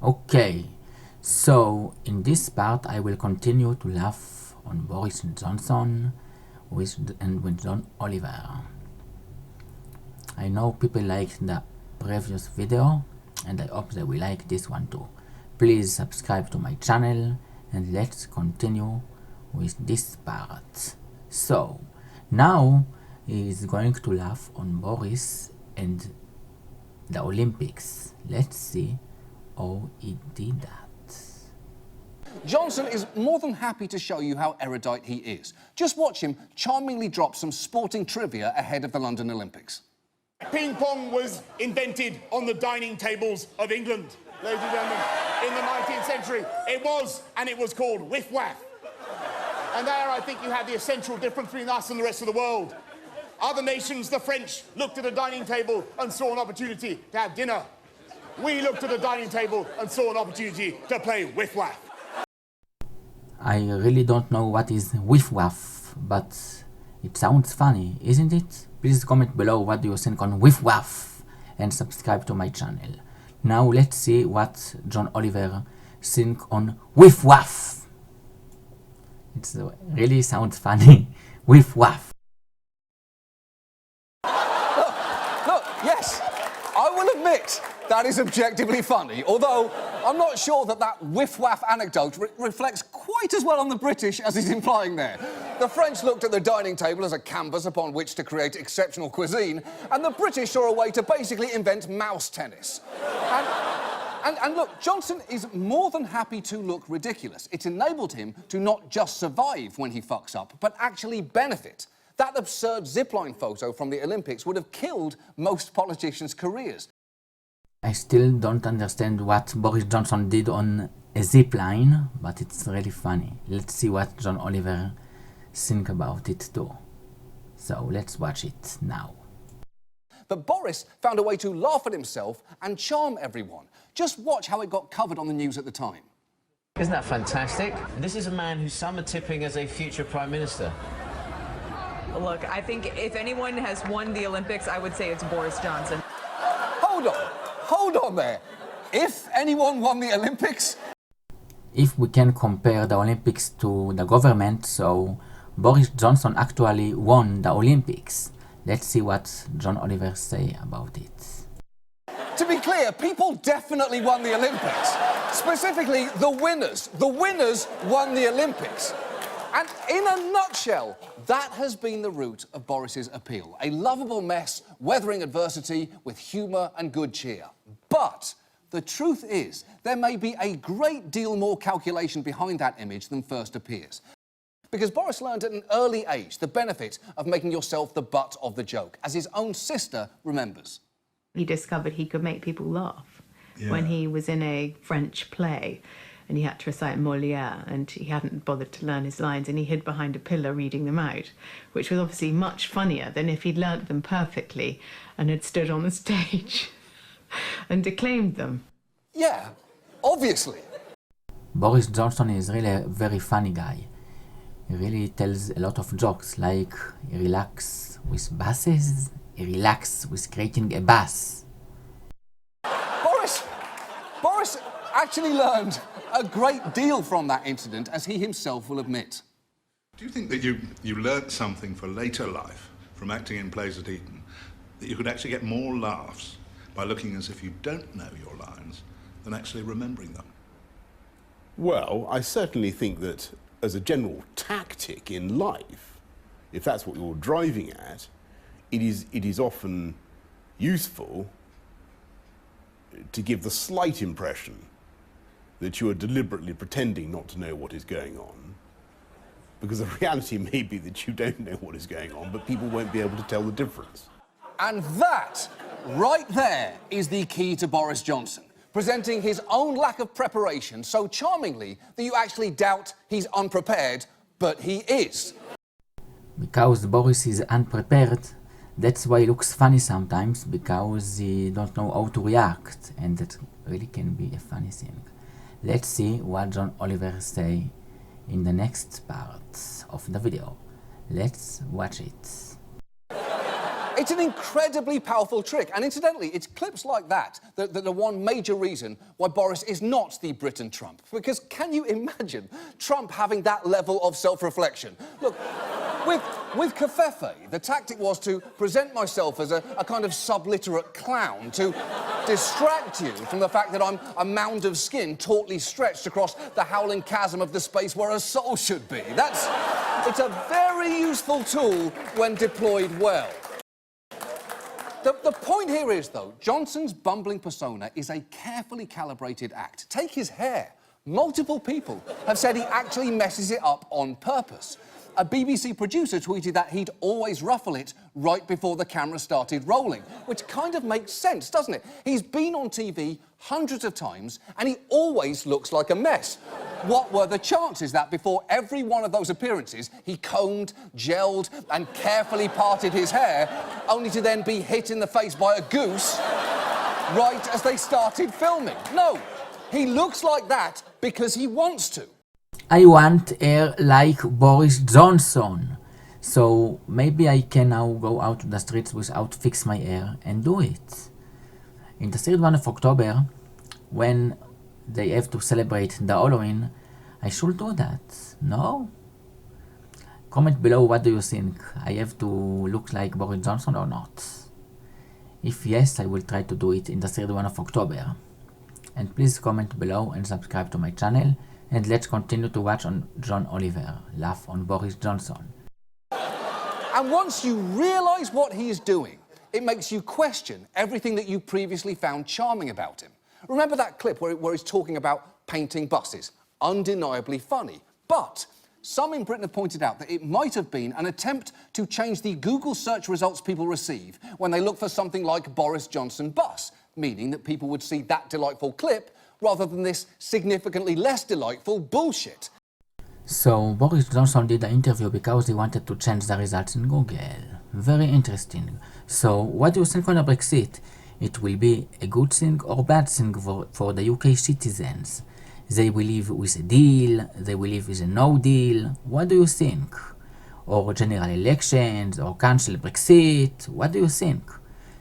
Okay, so in this part I will continue to laugh on Boris Johnson with John Oliver. I know people liked the previous video and I hope they will like this one too. Please subscribe to my channel and let's continue with this part. So now he is going to laugh on Boris and the Olympics. Let's see how he did that. Johnson is more than happy to show you how erudite he is. Just watch him charmingly drop some sporting trivia ahead of the London Olympics. Ping pong was invented on the dining tables of England, ladies and gentlemen, in the 19th century. It was called whiff-waff. And there I think you have the essential difference between us and the rest of the world. Other nations, the French, looked at a dining table and saw an opportunity to have dinner. We looked at a dining table and saw an opportunity to play whiff-waff. I really don't know what is whiff-waff, but it sounds funny, isn't it? Please comment below what do you think on whiff-waff and subscribe to my channel. Now let's see what John Oliver think on whiff-waff. It really sounds funny. Whiff-waff. Look, yes, I will admit that is objectively funny, although I'm not sure that whiff-waff anecdote reflects quite as well on the British as he's implying there. The French looked at the dining table as a canvas upon which to create exceptional cuisine, and the British saw a way to basically invent mouse tennis. And look, Johnson is more than happy to look ridiculous. It's enabled him to not just survive when he fucks up, but actually benefit. That absurd zipline photo from the Olympics would have killed most politicians' careers. I still don't understand what Boris Johnson did on a zipline, but it's really funny. Let's see what John Oliver think about it too. So let's watch it now. But Boris found a way to laugh at himself and charm everyone. Just watch how it got covered on the news at the time. Isn't that fantastic? This is a man who some are tipping as a future Prime Minister. Look, I think if anyone has won the Olympics, I would say it's Boris Johnson. Hold on there. If anyone won the Olympics? If we can compare the Olympics to the government, so Boris Johnson actually won the Olympics. Let's see what John Oliver say about it. To be clear, people definitely won the Olympics. Specifically, the winners. The winners won the Olympics. And in a nutshell, that has been the root of Boris's appeal. A lovable mess, weathering adversity with humour and good cheer. But the truth is, there may be a great deal more calculation behind that image than first appears. Because Boris learned at an early age the benefit of making yourself the butt of the joke, as his own sister remembers. He discovered he could make people laugh when he was in a French play and he had to recite Molière and he hadn't bothered to learn his lines and he hid behind a pillar reading them out, which was obviously much funnier than if he'd learnt them perfectly and had stood on the stage and declaimed them. Yeah, obviously. Boris Johnson is really a very funny guy. He really tells a lot of jokes, like he relaxes with basses, he relaxes with creating a bass. Boris actually learned a great deal from that incident, as he himself will admit. Do you think that you learnt something for later life from acting in plays at Eton, that you could actually get more laughs by looking as if you don't know your lines than actually remembering them? Well, I certainly think that as a general tactic in life, if that's what you're driving at, it is often useful to give the slight impression that you are deliberately pretending not to know what is going on, because the reality may be that you don't know what is going on, but people won't be able to tell the difference. And that, right there, is the key to Boris Johnson, presenting his own lack of preparation so charmingly that you actually doubt he's unprepared, but he is. Because Boris is unprepared, that's why he looks funny sometimes, because he don't know how to react, and that really can be a funny thing. Let's see what John Oliver say in the next part of the video. Let's watch it. It's an incredibly powerful trick, and incidentally, it's clips like that that are one major reason why Boris is not the Britain Trump. Because can you imagine Trump having that level of self-reflection? Look, with Covfefe, the tactic was to present myself as a kind of subliterate clown, to distract you from the fact that I'm a mound of skin tautly stretched across the howling chasm of the space where a soul should be. It's a very useful tool when deployed well. The point here is, though, Johnson's bumbling persona is a carefully calibrated act. Take his hair. Multiple people have said he actually messes it up on purpose. A BBC producer tweeted that he'd always ruffle it right before the camera started rolling, which kind of makes sense, doesn't it? He's been on TV hundreds of times, and he always looks like a mess. What were the chances that before every one of those appearances, he combed, gelled, and carefully parted his hair, only to then be hit in the face by a goose right as they started filming? No, he looks like that because he wants to. I want hair like Boris Johnson. So maybe I can now go out to the streets without fix my hair and do it. In the 31 of October, when they have to celebrate the Halloween, I should do that, no? Comment below, what do you think? I have to look like Boris Johnson or not? If yes, I will try to do it in the 31 of October. And please comment below and subscribe to my channel, and let's continue to watch on John Oliver, laugh on Boris Johnson. And once you realise what he is doing, it makes you question everything that you previously found charming about him. Remember that clip where he's talking about painting buses? Undeniably funny. But some in Britain have pointed out that it might have been an attempt to change the Google search results people receive when they look for something like Boris Johnson bus, meaning that people would see that delightful clip rather than this significantly less delightful bullshit. So Boris Johnson did the interview because he wanted to change the results in Google. Very interesting. So what do you think on the Brexit? It will be a good thing or bad thing for the UK citizens? They will live with a deal, they will live with a no deal. What do you think? Or general elections, or cancel Brexit? What do you think?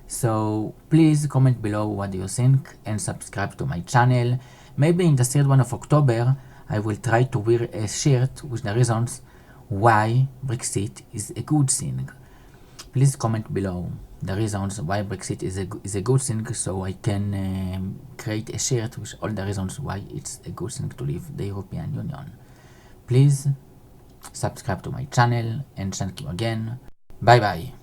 So please comment below what do you think and subscribe to my channel. Maybe in the 3rd of October I will try to wear a shirt with the reasons why Brexit is a good thing. Please comment below the reasons why Brexit is a good thing, so I can create a shirt with all the reasons why it's a good thing to leave the European Union. Please subscribe to my channel and thank you again. Bye bye.